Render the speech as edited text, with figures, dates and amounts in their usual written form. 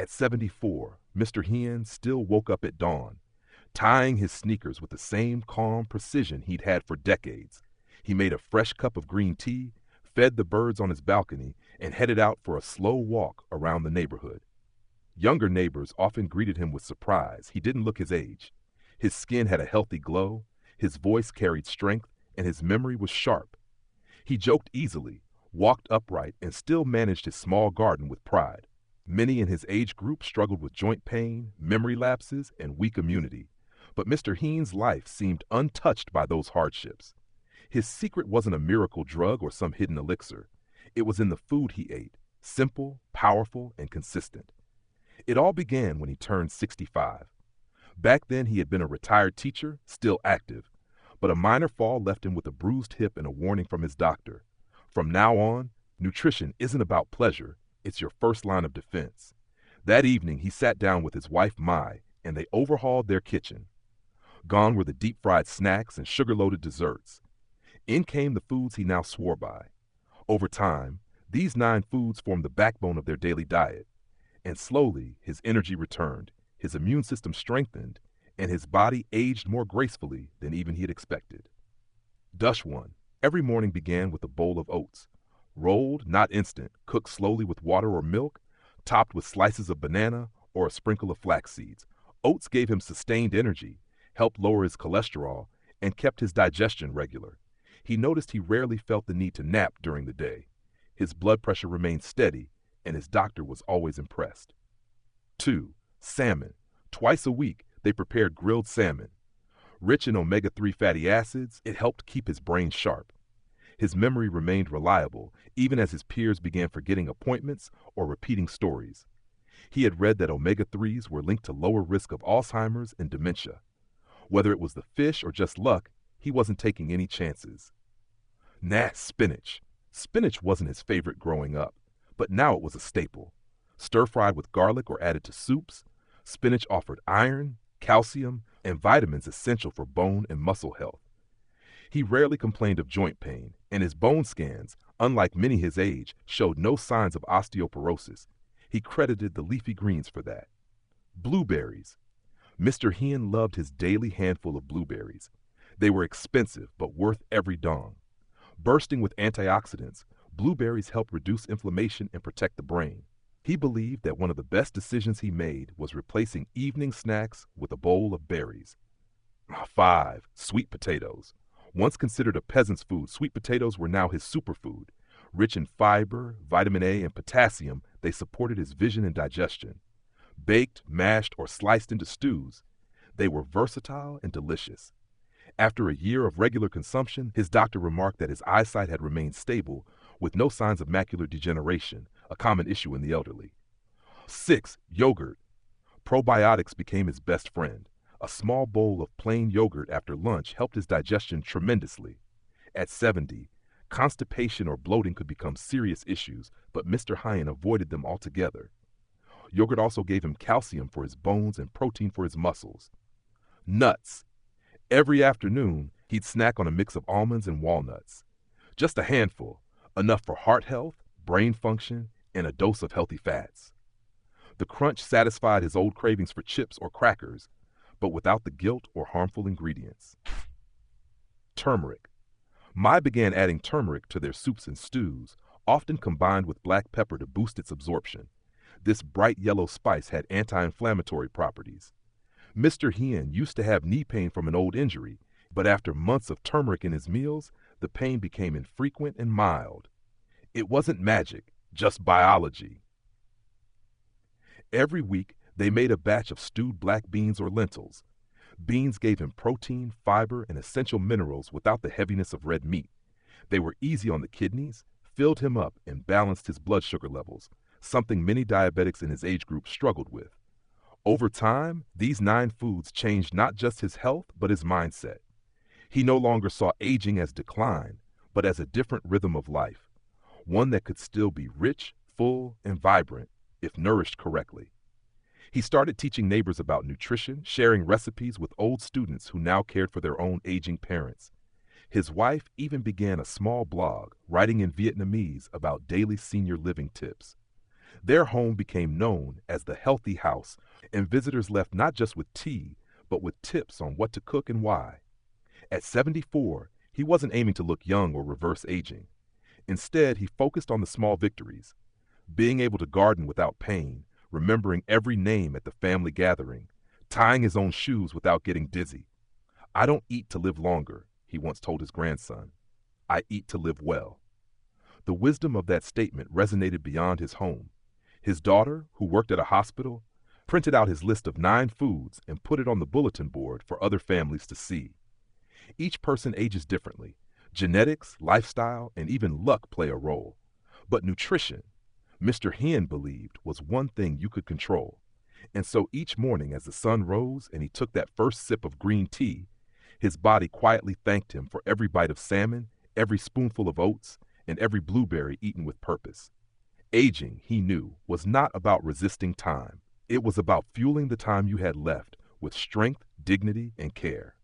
At 74, Mr. Hien still woke up at dawn, tying his sneakers with the same calm precision he'd had for decades. He made a fresh cup of green tea, fed the birds on his balcony, and headed out for a slow walk around the neighborhood. Younger neighbors often greeted him with surprise. He didn't look his age. His skin had a healthy glow, his voice carried strength, and his memory was sharp. He joked easily, walked upright, and still managed his small garden with pride. Many in his age group struggled with joint pain, memory lapses, and weak immunity. But Mr. Heen's life seemed untouched by those hardships. His secret wasn't a miracle drug or some hidden elixir. It was in the food he ate, simple, powerful, and consistent. It all began when he turned 65. Back then he had been a retired teacher, still active, but a minor fall left him with a bruised hip and a warning from his doctor. From now on, nutrition isn't about pleasure, it's your first line of defense. That evening he sat down with his wife Mai, and they overhauled their kitchen. Gone were the deep-fried snacks and sugar-loaded desserts. In came the foods he now swore by. Over time, these 9 foods formed the backbone of their daily diet. And slowly, his energy returned, his immune system strengthened, and his body aged more gracefully than even he had expected. Dush 1. Every morning began with a bowl of oats. Rolled, not instant, cooked slowly with water or milk, topped with slices of banana or a sprinkle of flax seeds. Oats gave him sustained energy, helped lower his cholesterol, and kept his digestion regular. He noticed he rarely felt the need to nap during the day. His blood pressure remained steady, and his doctor was always impressed. 2. Salmon. Twice a week, they prepared grilled salmon. Rich in omega-3 fatty acids, it helped keep his brain sharp. His memory remained reliable, even as his peers began forgetting appointments or repeating stories. He had read that omega-3s were linked to lower risk of Alzheimer's and dementia. Whether it was the fish or just luck, he wasn't taking any chances. Spinach. Spinach wasn't his favorite growing up, but now it was a staple. Stir-fried with garlic or added to soups, spinach offered iron, calcium, and vitamins essential for bone and muscle health. He rarely complained of joint pain, and his bone scans, unlike many his age, showed no signs of osteoporosis. He credited the leafy greens for that. Blueberries. Mr. Hien loved his daily handful of blueberries. They were expensive, but worth every dong. Bursting with antioxidants, blueberries help reduce inflammation and protect the brain. He believed that one of the best decisions he made was replacing evening snacks with a bowl of berries. 5. Sweet potatoes. Once considered a peasant's food, sweet potatoes were now his superfood. Rich in fiber, vitamin A, and potassium, they supported his vision and digestion. Baked, mashed, or sliced into stews, they were versatile and delicious. After a year of regular consumption, his doctor remarked that his eyesight had remained stable with no signs of macular degeneration, a common issue in the elderly. 6. Yogurt. Probiotics became his best friend. A small bowl of plain yogurt after lunch helped his digestion tremendously. At 70, constipation or bloating could become serious issues, but Mr. Hien avoided them altogether. Yogurt also gave him calcium for his bones and protein for his muscles. Nuts. Every afternoon, he'd snack on a mix of almonds and walnuts. Just a handful, enough for heart health, brain function, and a dose of healthy fats. The crunch satisfied his old cravings for chips or crackers, but without the guilt or harmful ingredients. Turmeric. Mai began adding turmeric to their soups and stews, often combined with black pepper to boost its absorption. This bright yellow spice had anti-inflammatory properties. Mr. Hien used to have knee pain from an old injury, but after months of turmeric in his meals, the pain became infrequent and mild. It wasn't magic, just biology. Every week, they made a batch of stewed black beans or lentils. Beans gave him protein, fiber, and essential minerals without the heaviness of red meat. They were easy on the kidneys, filled him up, and balanced his blood sugar levels, something many diabetics in his age group struggled with. Over time, these 9 foods changed not just his health, but his mindset. He no longer saw aging as decline, but as a different rhythm of life, one that could still be rich, full, and vibrant if nourished correctly. He started teaching neighbors about nutrition, sharing recipes with old students who now cared for their own aging parents. His wife even began a small blog, writing in Vietnamese about daily senior living tips. Their home became known as the healthy house, and visitors left not just with tea, but with tips on what to cook and why. At 74, he wasn't aiming to look young or reverse aging. Instead, he focused on the small victories, being able to garden without pain, remembering every name at the family gathering, tying his own shoes without getting dizzy. "I don't eat to live longer," he once told his grandson. "I eat to live well." The wisdom of that statement resonated beyond his home. His daughter, who worked at a hospital, printed out his list of 9 foods and put it on the bulletin board for other families to see. Each person ages differently. Genetics, lifestyle, and even luck play a role. But nutrition, Mr. Hen believed, was one thing you could control. And so each morning as the sun rose and he took that first sip of green tea, his body quietly thanked him for every bite of salmon, every spoonful of oats, and every blueberry eaten with purpose. Aging, he knew, was not about resisting time. It was about fueling the time you had left with strength, dignity, and care.